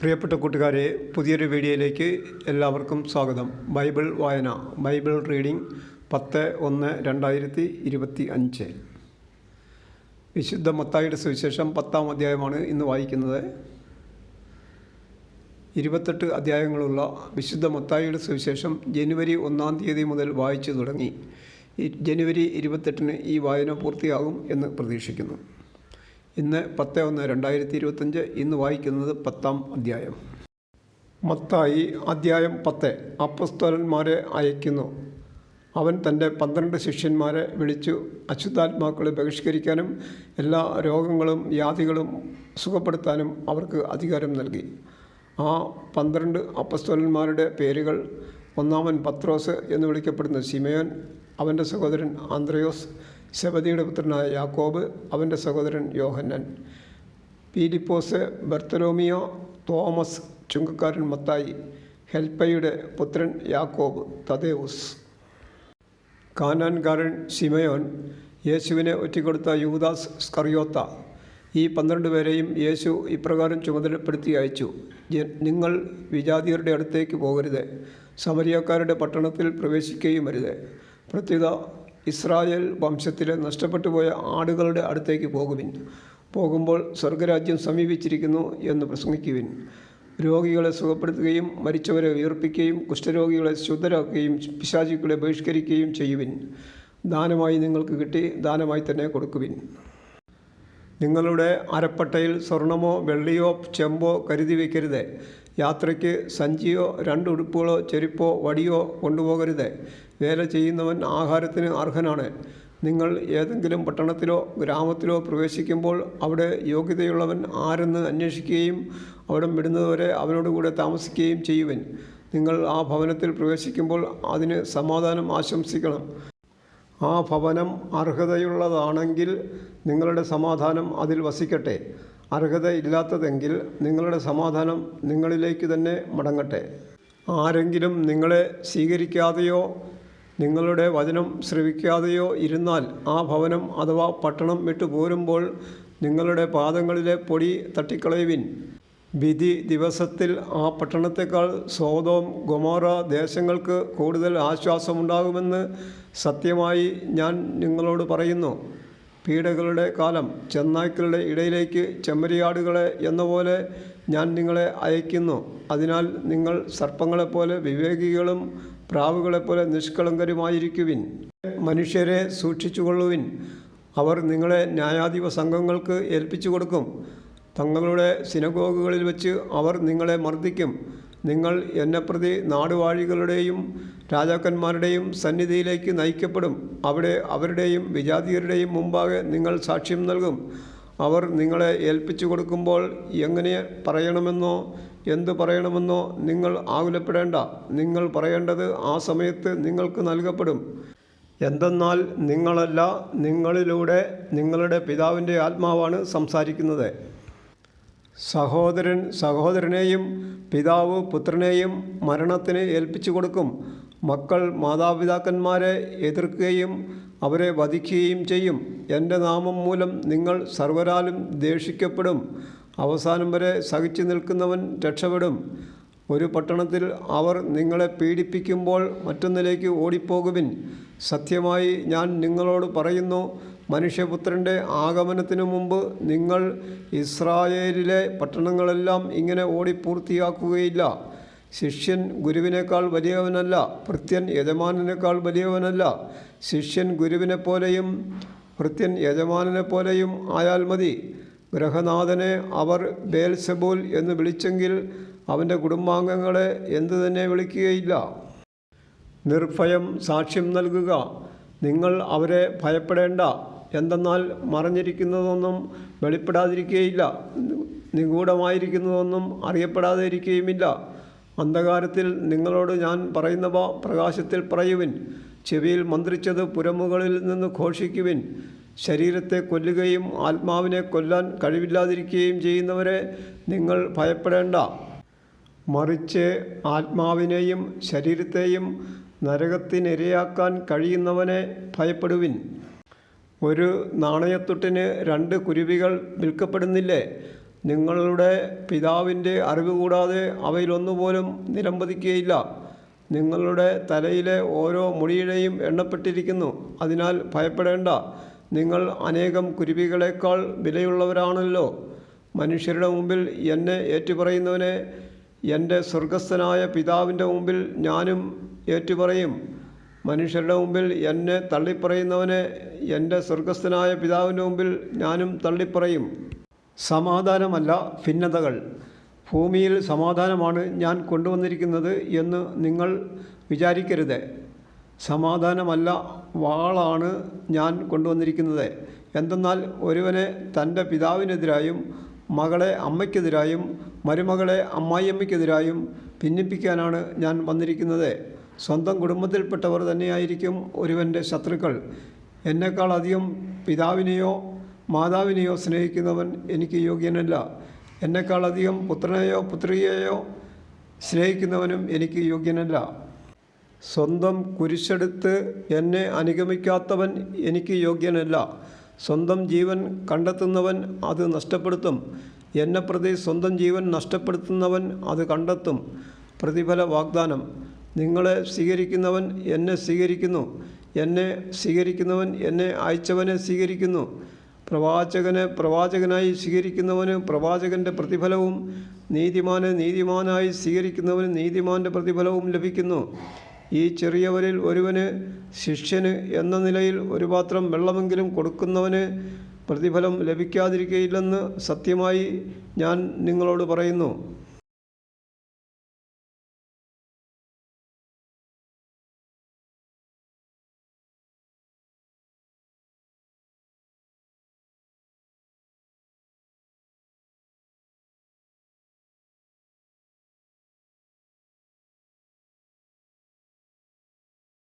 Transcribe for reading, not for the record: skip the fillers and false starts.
പ്രിയപ്പെട്ട കൂട്ടുകാരെ, പുതിയൊരു വീഡിയോയിലേക്ക് എല്ലാവർക്കും സ്വാഗതം. ബൈബിൾ വായന, ബൈബിൾ റീഡിംഗ് 10/1/2025. വിശുദ്ധ മത്തായിയുടെ സുവിശേഷം 10-ാം അധ്യായമാണ് ഇന്ന് വായിക്കുന്നത്. 28 അധ്യായങ്ങളുള്ള വിശുദ്ധ മത്തായിയുടെ സുവിശേഷം ജനുവരി 1-ാം തീയതി മുതൽ വായിച്ചു തുടങ്ങി. ജനുവരി 28-ന് ഈ വായന പൂർത്തിയാകും എന്ന് പ്രതീക്ഷിക്കുന്നു. ഇന്ന് 10/1/2025. ഇന്ന് വായിക്കുന്നത് 10-ാം അധ്യായം. മത്തായി അധ്യായം 10. അപ്പസ്തോലന്മാരെ അയക്കുന്നു. അവൻ തൻ്റെ 12 ശിഷ്യന്മാരെ വിളിച്ചു അശുദ്ധാത്മാക്കളെ ബഹിഷ്കരിക്കാനും എല്ലാ രോഗങ്ങളും വ്യാധികളും സുഖപ്പെടുത്താനും അവർക്ക് അധികാരം നൽകി. ആ 12 അപ്പസ്തോലന്മാരുടെ പേരുകൾ: ഒന്നാമൻ പത്രോസ് എന്ന് വിളിക്കപ്പെടുന്ന ശിമയോൻ, അവൻ്റെ സഹോദരൻ ആന്ത്രയോസ്, സെബദിയുടെ പുത്രനായ യാക്കോബ്, അവൻ്റെ സഹോദരൻ യോഹന്നാൻ, പീലിപ്പോസ്, ബർത്തലോമിയോ, തോമസ്, ചുങ്കക്കാരൻ മത്തായി, ഹെൽപ്പയുടെ പുത്രൻ യാക്കോബ്, തദേവുസ്, കാനാൻകാരൻ ശിമയോൻ, യേശുവിനെ ഒറ്റിക്കൊടുത്ത യൂദാസ് സ്കറിയോത്ത. ഈ 12 പേരെയും യേശു ഇപ്രകാരം ചുമതലപ്പെടുത്തി അയച്ചു: നിങ്ങൾ വിജാതിയരുടെ അടുത്തേക്ക് പോകരുത്, സമരിയക്കാരുടെ പട്ടണത്തിൽ പ്രവേശിക്കുകയും അരുത്. പ്രത്യുത ഇസ്രായേൽ വംശത്തിലെ നഷ്ടപ്പെട്ടു പോയ ആടുകളുടെ അടുത്തേക്ക് പോകുവിൻ. പോകുമ്പോൾ സ്വർഗരാജ്യം സമീപിച്ചിരിക്കുന്നു എന്ന് പ്രസംഗിക്കുവിൻ. രോഗികളെ സുഖപ്പെടുത്തുകയും മരിച്ചവരെ ഉയർപ്പിക്കുകയും കുഷ്ഠരോഗികളെ ശുദ്ധരാക്കുകയും പിശാചുക്കളെ ബഹിഷ്കരിക്കുകയും ചെയ്യുവിൻ. ദാനമായി നിങ്ങൾക്ക് കിട്ടി ദാനമായി തന്നെ കൊടുക്കുവിൻ. നിങ്ങളുടെ അരപ്പട്ടയിൽ സ്വർണമോ വെള്ളിയോ ചെമ്പോ കരുതി വയ്ക്കരുത്. യാത്രയ്ക്ക് സഞ്ചിയോ 2 ഉടുപ്പുകളോ ചെരുപ്പോ വടിയോ കൊണ്ടുപോകരുത്. വേല ചെയ്യുന്നവൻ ആഹാരത്തിന് അർഹനാണ്. നിങ്ങൾ ഏതെങ്കിലും പട്ടണത്തിലോ ഗ്രാമത്തിലോ പ്രവേശിക്കുമ്പോൾ അവിടെ യോഗ്യതയുള്ളവൻ ആരെന്ന് അന്വേഷിക്കുകയും അവിടം വിടുന്നതുവരെ അവനോടുകൂടെ താമസിക്കുകയും ചെയ്യുവൻ. നിങ്ങൾ ആ ഭവനത്തിൽ പ്രവേശിക്കുമ്പോൾ അതിന് സമാധാനം ആശംസിക്കണം. ആ ഭവനം അർഹതയുള്ളതാണെങ്കിൽ നിങ്ങളുടെ സമാധാനം അതിൽ വസിക്കട്ടെ. അർഹതയില്ലാത്തതെങ്കിൽ നിങ്ങളുടെ സമാധാനം നിങ്ങളിലേക്ക് തന്നെ മടങ്ങട്ടെ. ആരെങ്കിലും നിങ്ങളെ സ്വീകരിക്കാതെയോ നിങ്ങളുടെ വചനം ശ്രവിക്കാതെയോ ഇരുന്നാൽ ആ ഭവനം അഥവാ പട്ടണം വിട്ടു പോരുമ്പോൾ നിങ്ങളുടെ പാദങ്ങളിലെ പൊടി തട്ടിക്കളയുവിൻ. വിധി ദിവസത്തിൽ ആ പട്ടണത്തേക്കാൾ സോദോം ഗൊമോറ ദേശങ്ങൾക്ക് കൂടുതൽ ആശ്വാസമുണ്ടാകുമെന്ന് സത്യമായി ഞാൻ നിങ്ങളോട് പറയുന്നു. പീഡകളുടെ കാലം ചെന്നായ്ക്കളുടെ ഇടയിലേക്ക് ചെമ്മരിയാടുകളെ എന്ന പോലെ ഞാൻ നിങ്ങളെ അയക്കുന്നു. അതിനാൽ നിങ്ങൾ സർപ്പങ്ങളെപ്പോലെ വിവേകികളും പ്രാവുകളെപ്പോലെ നിഷ്കളങ്കരുമായിരിക്കുവിൻ. മനുഷ്യരെ സൂക്ഷിച്ചുകൊള്ളുവിൻ. അവർ നിങ്ങളെ ന്യായാധിപ സംഘങ്ങൾക്ക് ഏൽപ്പിച്ചു കൊടുക്കും. തങ്ങളുടെ സിനഗോഗുകളിൽ വെച്ച് അവർ നിങ്ങളെ മർദ്ദിക്കും. നിങ്ങൾ എന്നെപ്രതി നാടുവാഴികളുടെയും രാജാക്കന്മാരുടെയും സന്നിധിയിലേക്ക് നയിക്കപ്പെടും. അവിടെ അവരുടെയും വിജാതിയരുടെയും മുമ്പാകെ നിങ്ങൾ സാക്ഷ്യം നൽകും. അവർ നിങ്ങളെ ഏൽപ്പിച്ചു കൊടുക്കുമ്പോൾ എങ്ങനെ പറയണമെന്നോ എന്തു പറയണമെന്നോ നിങ്ങൾ ആകുലപ്പെടേണ്ട. നിങ്ങൾ പറയേണ്ടത് ആ സമയത്ത് നിങ്ങൾക്ക് നൽകപ്പെടും. എന്തെന്നാൽ നിങ്ങളല്ല, നിങ്ങളിലൂടെ നിങ്ങളുടെ പിതാവിൻ്റെ ആത്മാവാണ് സംസാരിക്കുന്നത്. സഹോദരൻ സഹോദരനെയും പിതാവ് പുത്രനെയും മരണത്തിന് ഏൽപ്പിച്ചു കൊടുക്കും. മക്കൾ മാതാപിതാക്കന്മാരെ എതിർക്കുകയും അവരെ വധിക്കുകയും ചെയ്യും. എൻ്റെ നാമം മൂലം നിങ്ങൾ സർവ്വരാലും ദേഷിക്കപ്പെടും. അവസാനം വരെ സഹിച്ചു നിൽക്കുന്നവൻ രക്ഷപ്പെടും. ഒരു പട്ടണത്തിൽ അവർ നിങ്ങളെ പീഡിപ്പിക്കുമ്പോൾ മറ്റൊന്നിലേക്ക് ഓടിപ്പോകുവിൻ. സത്യമായി ഞാൻ നിങ്ങളോട് പറയുന്നു, മനുഷ്യപുത്രൻ്റെ ആഗമനത്തിനു മുമ്പ് നിങ്ങൾ ഇസ്രായേലിലെ പട്ടണങ്ങളെല്ലാം ഇങ്ങനെ ഓടിപ്പൂർത്തിയാക്കുകയില്ല. ശിഷ്യൻ ഗുരുവിനേക്കാൾ വലിയവനല്ല, ഭൃത്യൻ യജമാനനേക്കാൾ വലിയവനല്ല. ശിഷ്യൻ ഗുരുവിനെപ്പോലെയും ഭൃത്യൻ യജമാനനെപ്പോലെയും ആയാൽ മതി. ഗൃഹനാഥനെ അവർ ബേൽസെബൂൽ എന്ന് വിളിച്ചെങ്കിൽ അവൻ്റെ കുടുംബാംഗങ്ങളെ എന്തു തന്നെ വിളിക്കുകയില്ല. നിർഭയം സാക്ഷ്യം നൽകുക. നിങ്ങൾ അവരെ ഭയപ്പെടേണ്ട. എന്തെന്നാൽ മറഞ്ഞിരിക്കുന്നതൊന്നും വെളിപ്പെടാതിരിക്കുകയില്ല, നിഗൂഢമായിരിക്കുന്നതൊന്നും അറിയപ്പെടാതെ ഇരിക്കുകയുമില്ല. അന്ധകാരത്തിൽ നിങ്ങളോട് ഞാൻ പറയുന്നവ പ്രകാശത്തിൽ പറയുവിൻ. ചെവിയിൽ മന്ത്രിച്ചത് പുരമുകളിൽ നിന്ന് ഘോഷിക്കുവിൻ. ശരീരത്തെ കൊല്ലുകയും ആത്മാവിനെ കൊല്ലാൻ കഴിവില്ലാതിരിക്കുകയും ചെയ്യുന്നവരെ നിങ്ങൾ ഭയപ്പെടേണ്ട. മറിച്ച് ആത്മാവിനെയും ശരീരത്തെയും നരകത്തിനിരയാക്കാൻ കഴിയുന്നവനെ ഭയപ്പെടുവിൻ. ഒരു നാണയത്തുട്ടിന് 2 കുരുവികൾ വിൽക്കപ്പെടുന്നില്ലേ? നിങ്ങളുടെ പിതാവിൻ്റെ അറിവ് കൂടാതെ അവയിലൊന്നുപോലും നിലംപതിക്കുകയില്ല. നിങ്ങളുടെ തലയിലെ ഓരോ മുടിയുടെയും എണ്ണപ്പെട്ടിരിക്കുന്നു. അതിനാൽ ഭയപ്പെടേണ്ട. നിങ്ങൾ അനേകം കുരുവികളേക്കാൾ വിലയുള്ളവരാണല്ലോ. മനുഷ്യരുടെ മുമ്പിൽ എന്നെ ഏറ്റുപറയുന്നവനെ എൻ്റെ സ്വർഗസ്ഥനായ പിതാവിൻ്റെ മുമ്പിൽ ഞാനും ഏറ്റുപറയും. മനുഷ്യരുടെ മുമ്പിൽ എന്നെ തള്ളിപ്പറയുന്നവനെ എൻ്റെ സ്വർഗസ്ഥനായ പിതാവിൻ്റെ മുമ്പിൽ ഞാനും തള്ളിപ്പറയും. സമാധാനമല്ല, ഭിന്നതകൾ. ഭൂമിയിൽ സമാധാനമാണ് ഞാൻ കൊണ്ടുവന്നിരിക്കുന്നത് എന്ന് നിങ്ങൾ വിചാരിക്കരുത്. സമാധാനമല്ല, വാളാണ് ഞാൻ കൊണ്ടുവന്നിരിക്കുന്നത്. എന്തെന്നാൽ ഒരുവനെ തൻ്റെ പിതാവിനെതിരായും മകളെ അമ്മയ്ക്കെതിരായും മരുമകളെ അമ്മായിയമ്മയ്ക്കെതിരായും ഭിന്നിപ്പിക്കാനാണ് ഞാൻ വന്നിരിക്കുന്നത്. സ്വന്തം കുടുംബത്തിൽപ്പെട്ടവർ തന്നെയായിരിക്കും ഒരുവൻ്റെ ശത്രുക്കൾ. എന്നെക്കാളധികം പിതാവിനെയോ മാതാവിനെയോ സ്നേഹിക്കുന്നവൻ എനിക്ക് യോഗ്യനല്ല. എന്നെക്കാളധികം പുത്രനെയോ പുത്രിയെയോ സ്നേഹിക്കുന്നവനും എനിക്ക് യോഗ്യനല്ല. സ്വന്തം കുരിശെടുത്ത് എന്നെ അനുഗമിക്കാത്തവൻ എനിക്ക് യോഗ്യനല്ല. സ്വന്തം ജീവൻ കണ്ടെത്തുന്നവൻ അത് നഷ്ടപ്പെടുത്തും. എന്നെ പ്രതി സ്വന്തം ജീവൻ നഷ്ടപ്പെടുത്തുന്നവൻ അത് കണ്ടെത്തും. പ്രതിഫല വാഗ്ദാനം. നിങ്ങളെ സ്വീകരിക്കുന്നവൻ എന്നെ സ്വീകരിക്കുന്നു. എന്നെ സ്വീകരിക്കുന്നവൻ എന്നെ അയച്ചവനെ സ്വീകരിക്കുന്നു. പ്രവാചകനെ പ്രവാചകനായി സ്വീകരിക്കുന്നവന് പ്രവാചകൻ്റെ പ്രതിഫലവും നീതിമാനെ നീതിമാനായി സ്വീകരിക്കുന്നവന് നീതിമാൻ്റെ പ്രതിഫലവും ലഭിക്കുന്നു. ഈ ചെറിയവരിൽ ഒരുവന് ശിഷ്യന് എന്ന നിലയിൽ ഒരു പാത്രം വെള്ളമെങ്കിലും കൊടുക്കുന്നവന് പ്രതിഫലം ലഭിക്കാതിരിക്കുകയില്ലെന്ന് സത്യമായി ഞാൻ നിങ്ങളോട് പറയുന്നു.